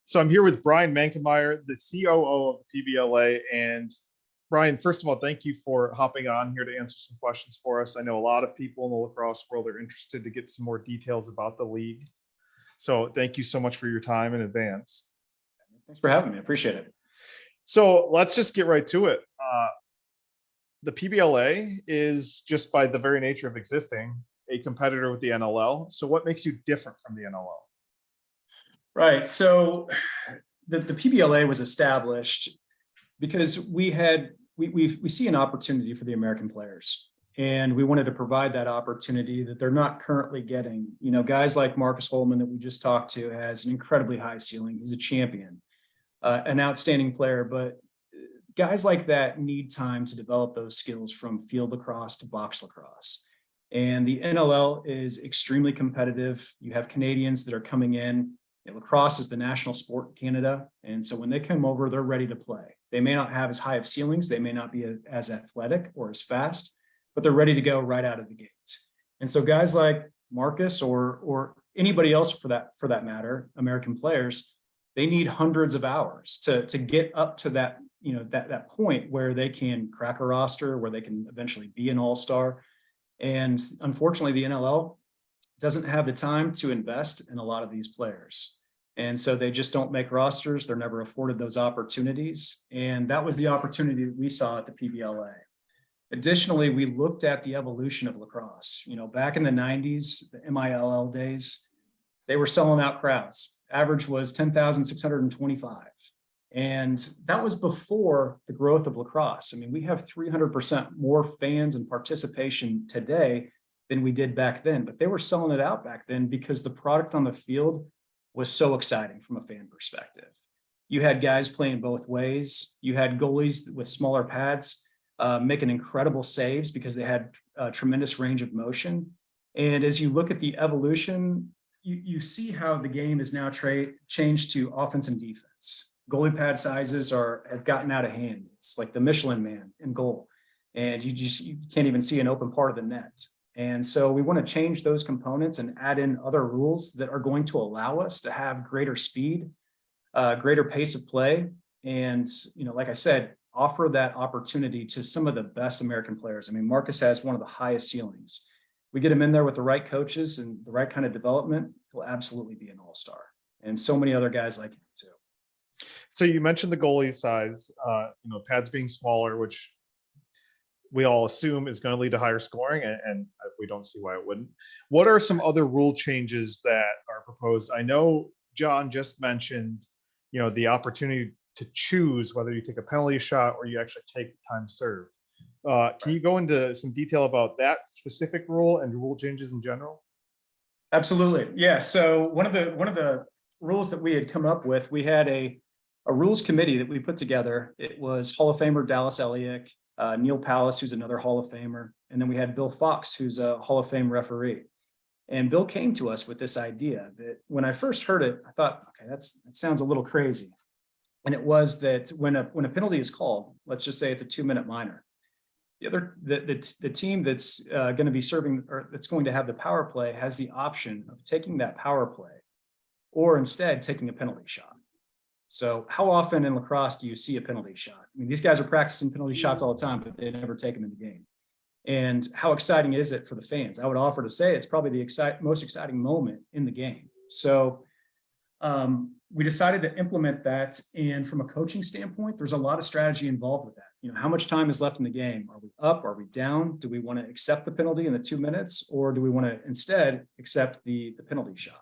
So I'm here with Brian Mankemeyer, the COO of the PBLA. And Brian, first of all, thank you for hopping on here to answer some questions for us. I know a lot of people in the lacrosse world are interested to get some more details about the league. So thank you so much for your time in advance. Thanks for having me. I appreciate it. So let's just get right to it. The PBLA is, just by the very nature of existing, a competitor with the NLL. So what makes you different from the NLL? Right. So the PBLA was established because we see an opportunity for the American players, and we wanted to provide that opportunity that they're not currently getting. You know, guys like Marcus Holman that we just talked to has an incredibly high ceiling. He's a champion, an outstanding player, but guys like that need time to develop those skills from field lacrosse to box lacrosse. And the NLL is extremely competitive. You have Canadians that are coming in. Lacrosse is the national sport in Canada. And so when they come over, they're ready to play. They may not have as high of ceilings. They may not be as athletic or as fast, but they're ready to go right out of the gates. And so guys like Marcus or anybody else for that matter, American players, they need hundreds of hours to get up to that, that point where they can crack a roster, where they can eventually be an all-star. And unfortunately, the NLL doesn't have the time to invest in a lot of these players. And so they just don't make rosters. They're never afforded those opportunities. And that was the opportunity that we saw at the PBLA. Additionally, we looked at the evolution of lacrosse. Back in the 90s, the MILL days, they were selling out crowds. Average was 10,625. And that was before the growth of lacrosse. I mean, we have 300% more fans and participation today than we did back then, but they were selling it out back then because the product on the field was so exciting from a fan perspective. You had guys playing both ways. You had goalies with smaller pads making incredible saves because they had a tremendous range of motion. And as you look at the evolution, you see how the game is now changed to offense and defense. Goalie pad sizes have gotten out of hand. It's like the Michelin Man in goal. And you can't even see an open part of the net. And so we want to change those components and add in other rules that are going to allow us to have greater speed, greater pace of play. And, like I said, offer that opportunity to some of the best American players. I mean, Marcus has one of the highest ceilings. We get him in there with the right coaches and the right kind of development, he'll absolutely be an all-star. And so many other guys like him too. So you mentioned the goalie size, pads being smaller, which we all assume is going to lead to higher scoring, and we don't see why it wouldn't. What are some other rule changes that are proposed? I know John just mentioned, the opportunity to choose whether you take a penalty shot or you actually take the time served. Can you go into some detail about that specific rule and rule changes in general? Absolutely. Yeah. So one of the rules that we had come up with, we had a rules committee that we put together. It was Hall of Famer Dallas Eliak, Neil Palace, who's another Hall of Famer. And then we had Bill Fox, who's a Hall of Fame referee. And Bill came to us with this idea that when I first heard it, I thought, okay, that sounds a little crazy. And it was that when a penalty is called, let's just say it's a 2-minute minor, the team that's going to be serving or that's going to have the power play has the option of taking that power play or instead taking a penalty shot. So how often in lacrosse do you see a penalty shot? I mean, these guys are practicing penalty shots all the time, but they never take them in the game. And how exciting is it for the fans? I would offer to say it's probably the most exciting moment in the game. So we decided to implement that. And from a coaching standpoint, there's a lot of strategy involved with that. How much time is left in the game? Are we up? Are we down? Do we want to accept the penalty in the 2 minutes? Or do we want to instead accept the penalty shot?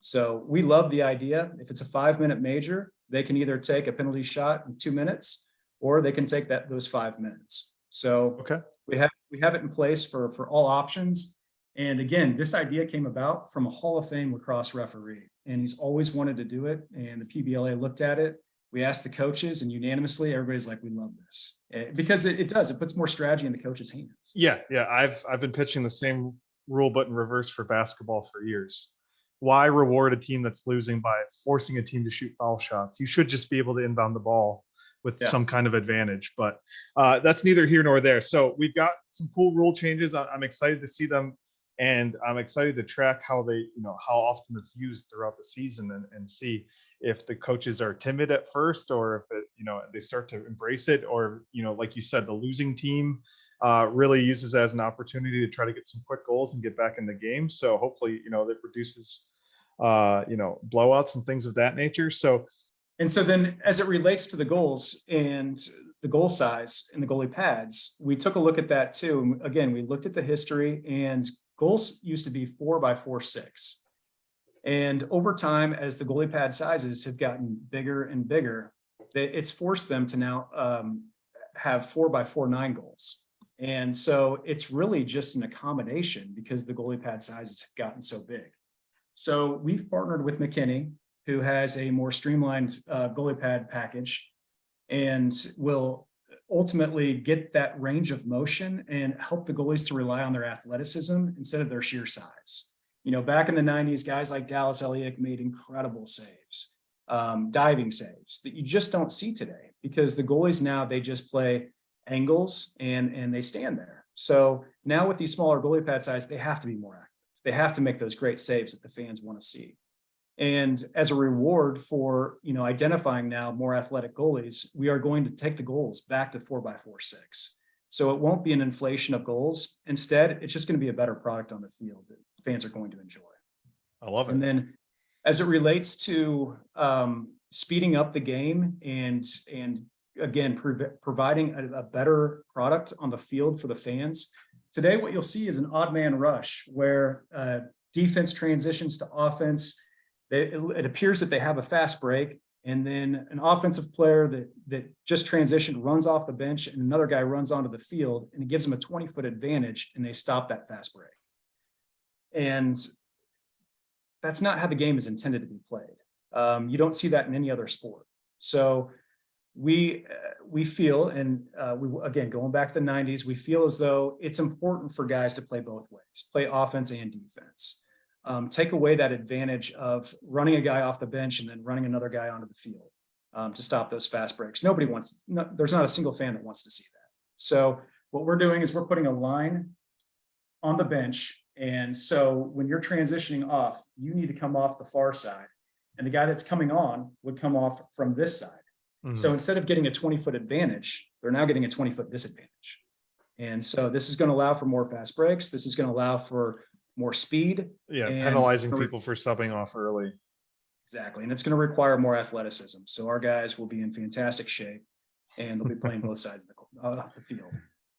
So we love the idea. If it's a 5-minute major, they can either take a penalty shot in 2 minutes, or they can take those 5 minutes. So okay, we have it in place for all options. And again, this idea came about from a Hall of Fame lacrosse referee, and he's always wanted to do it. And the PBLA looked at it. We asked the coaches, and unanimously, everybody's like, "We love this," because it does. It puts more strategy in the coach's hands. Yeah. I've been pitching the same rule, but in reverse for basketball for years. Why reward a team that's losing by forcing a team to shoot foul shots? You should just be able to inbound the ball with some kind of advantage, but that's neither here nor there. So we've got some cool rule changes. I'm excited to see them, and I'm excited to track how they, how often it's used throughout the season and see. if the coaches are timid at first, or if it, they start to embrace it, or like you said, the losing team really uses it as an opportunity to try to get some quick goals and get back in the game. So hopefully, that reduces blowouts and things of that nature. So And so then as it relates to the goals and the goal size and the goalie pads, we took a look at that too. And again, we looked at the history, and goals used to be 4x4-6. And over time, as the goalie pad sizes have gotten bigger and bigger, it's forced them to now have 4x4-9 goals. And so it's really just an accommodation because the goalie pad sizes have gotten so big. So we've partnered with McKinney, who has a more streamlined goalie pad package, and will ultimately get that range of motion and help the goalies to rely on their athleticism instead of their sheer size. Back in the 90s, guys like Dallas Elliott made incredible saves, diving saves that you just don't see today, because the goalies now, they just play angles and they stand there. So now with these smaller goalie pad size, they have to be more active. They have to make those great saves that the fans want to see. And as a reward for, identifying now more athletic goalies, we are going to take the goals back to 4x4-6. So it won't be an inflation of goals. Instead, it's just going to be a better product on the field that fans are going to enjoy. I love it. And then as it relates to speeding up the game and again, providing a better product on the field for the fans, today what you'll see is an odd man rush where defense transitions to offense. It appears that they have a fast break, and then an offensive player that just transitioned runs off the bench, and another guy runs onto the field, and it gives them a 20-foot advantage, and they stop that fast break. And that's not how the game is intended to be played. You don't see that in any other sport. So we feel, and again, going back to the 90s, we feel as though it's important for guys to play both ways, play offense and defense. Take away that advantage of running a guy off the bench and then running another guy onto the field to stop those fast breaks. There's not a single fan that wants to see that. So what we're doing is we're putting a line on the bench. And so when you're transitioning off, you need to come off the far side, and the guy that's coming on would come off from this side. Mm-hmm. So instead of getting a 20-foot advantage, they're now getting a 20-foot disadvantage. And so this is going to allow for more fast breaks. This is going to allow for more speed. Yeah, penalizing people for subbing off early. Exactly. And it's going to require more athleticism. So our guys will be in fantastic shape, and they'll be playing both sides of the field.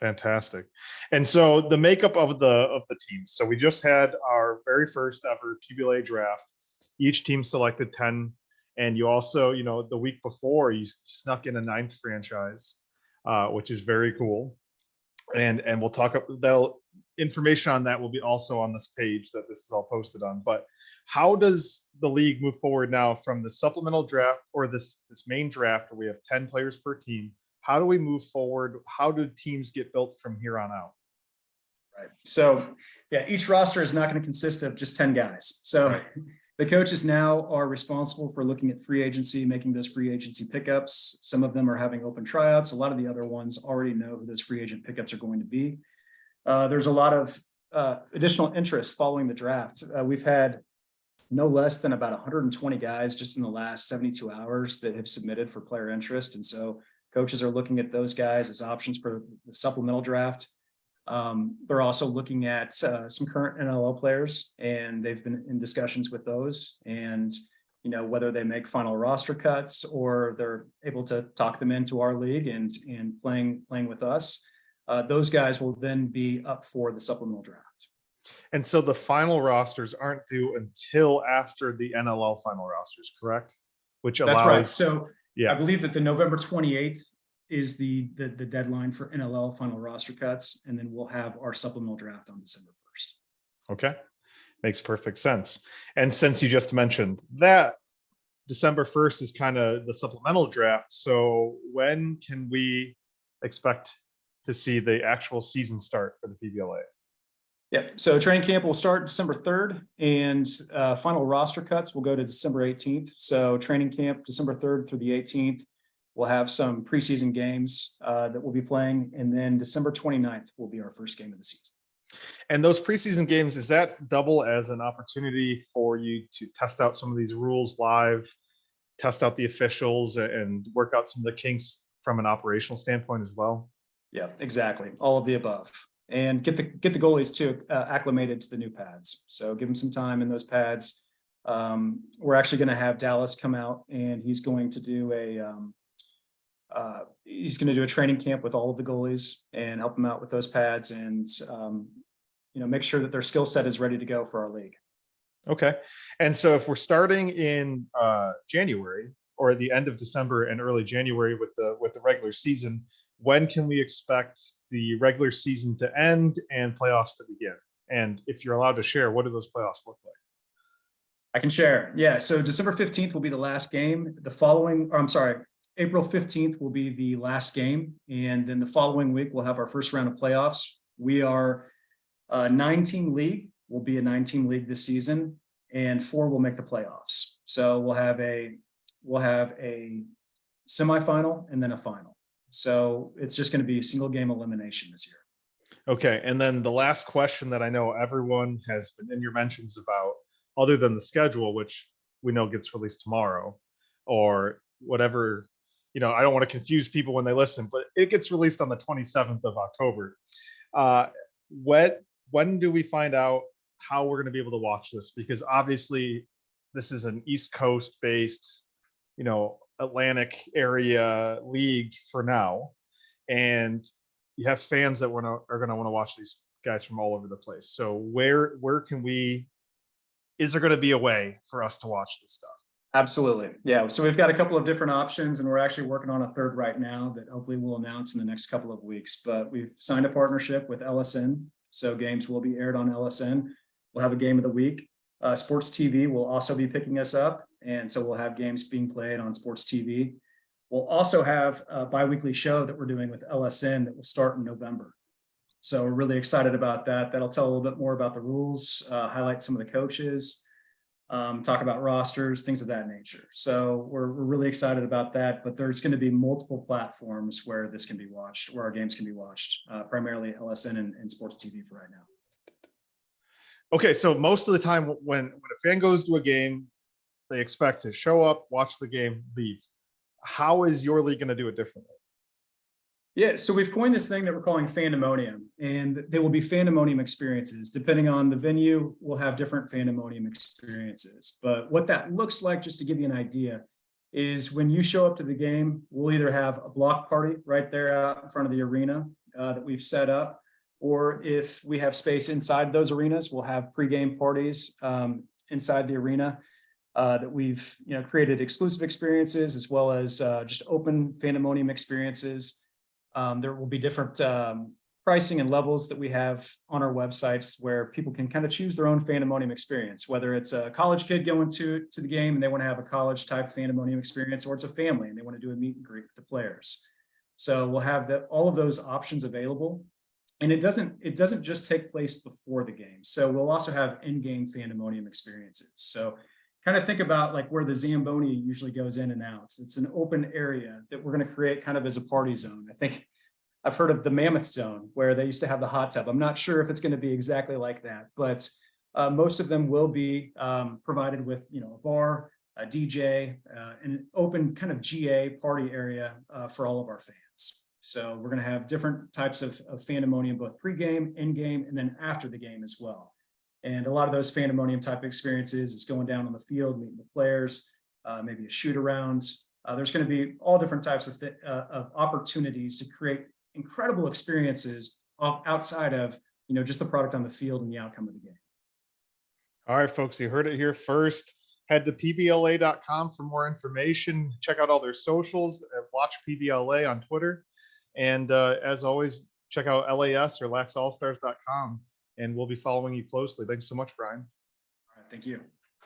Fantastic. And so the makeup of the teams. So we just had our very first ever PBLA draft. Each team selected 10. And you also, the week before, you snuck in a 9th franchise, which is very cool. And we'll talk about information on that will be also on this page that this is all posted on. But how does the league move forward now from the supplemental draft, or this main draft where we have 10 players per team? How do we move forward? How do teams get built from here on out? Right. So yeah, each roster is not going to consist of just 10 guys. So right. The coaches now are responsible for looking at free agency, making those free agency pickups. Some of them are having open tryouts. A lot of the other ones already know who those free agent pickups are going to be. There's a lot of additional interest following the draft. We've had no less than about 120 guys just in the last 72 hours that have submitted for player interest. And so coaches are looking at those guys as options for the supplemental draft. They're also looking at some current NLL players, and they've been in discussions with those, and whether they make final roster cuts or they're able to talk them into our league and playing with us. Those guys will then be up for the supplemental draft. And so the final rosters aren't due until after the NLL final rosters, correct? Which allows. That's right. So yeah, I believe that the November 28th is the deadline for NLL final roster cuts, and then we'll have our supplemental draft on December 1st. Okay, makes perfect sense. And since you just mentioned that December 1st is kind of the supplemental draft, so when can we expect to see the actual season start for the PBLA? Yeah, so training camp will start December 3rd, and final roster cuts will go to December 18th. So training camp December 3rd through the 18th. We'll have some preseason games that we'll be playing, and then December 29th will be our first game of the season. And those preseason games, is that double as an opportunity for you to test out some of these rules live test out the officials and work out some of the kinks from an operational standpoint as well? Yeah, exactly. All of the above. And get the goalies too acclimated to the new pads. So give them some time in those pads. We're actually going to have Dallas come out, and he's going to do a training camp with all of the goalies and help them out with those pads, and make sure that their skill set is ready to go for our league. Okay. And so if we're starting in January or at the end of December and early January with the regular season, when can we expect the regular season to end and playoffs to begin? And if you're allowed to share, what do those playoffs look like? I can share. Yeah. So December 15th will be the last game. April 15th will be the last game. And then the following week, we'll have our first round of playoffs. We are a 9-team league. We'll be a 9-team league this season, and 4 will make the playoffs. So we'll have a semifinal and then a final. So it's just going to be a single game elimination this year. Okay. And then the last question that I know everyone has been in your mentions about, other than the schedule, which we know gets released tomorrow or whatever, I don't want to confuse people when they listen, but it gets released on the 27th of October. When do we find out how we're going to be able to watch this? Because obviously this is an East Coast based, Atlantic area league for now. And you have fans that are going to want to watch these guys from all over the place. So where is there going to be a way for us to watch this stuff? Absolutely. Yeah. So we've got a couple of different options, and we're actually working on a third right now that hopefully we'll announce in the next couple of weeks. But we've signed a partnership with LSN. So games will be aired on LSN. We'll have a game of the week. Sports TV will also be picking us up. And so we'll have games being played on Sports TV. We'll also have a biweekly show that we're doing with LSN that will start in November. So we're really excited about that. That'll tell a little bit more about the rules, highlight some of the coaches, talk about rosters, things of that nature. So we're really excited about that. But there's going to be multiple platforms where this can be watched, where our games can be watched, primarily LSN and Sports TV for right now. Okay, so most of the time when a fan goes to a game, they expect to show up, watch the game, leave. How is your league going to do it differently? Yeah, so we've coined this thing that we're calling fandemonium, and there will be fandemonium experiences. Depending on the venue, we'll have different fandemonium experiences. But what that looks like, just to give you an idea, is when you show up to the game, we'll either have a block party right there out in front of the arena that we've set up, or if we have space inside those arenas, we'll have pregame parties inside the arena that we've created exclusive experiences as well as just open fandemonium experiences. There will be different pricing and levels that we have on our websites where people can kind of choose their own fandemonium experience, whether it's a college kid going to the game and they want to have a college type fandemonium experience, or it's a family and they want to do a meet and greet with the players. So we'll have all of those options available. And it doesn't just take place before the game. So we'll also have in-game fandemonium experiences. So kind of think about like where the Zamboni usually goes in and out. It's an open area that we're going to create kind of as a party zone. I think I've heard of the Mammoth Zone where they used to have the hot tub. I'm not sure if it's going to be exactly like that, but most of them will be provided with, a bar, a DJ, an open kind of GA party area for all of our fans. So we're going to have different types of fandemonium, both pregame, in-game, and then after the game as well. And a lot of those fandemonium type experiences is going down on the field, meeting the players, maybe a shoot around. There's going to be all different types of opportunities to create incredible experiences outside of, just the product on the field and the outcome of the game. All right, folks, you heard it here first. Head to pbla.com for more information. Check out all their socials. Watch PBLA on Twitter. And as always, check out LAS or laxallstars.com. And we'll be following you closely. Thanks so much, Brian. All right, thank you.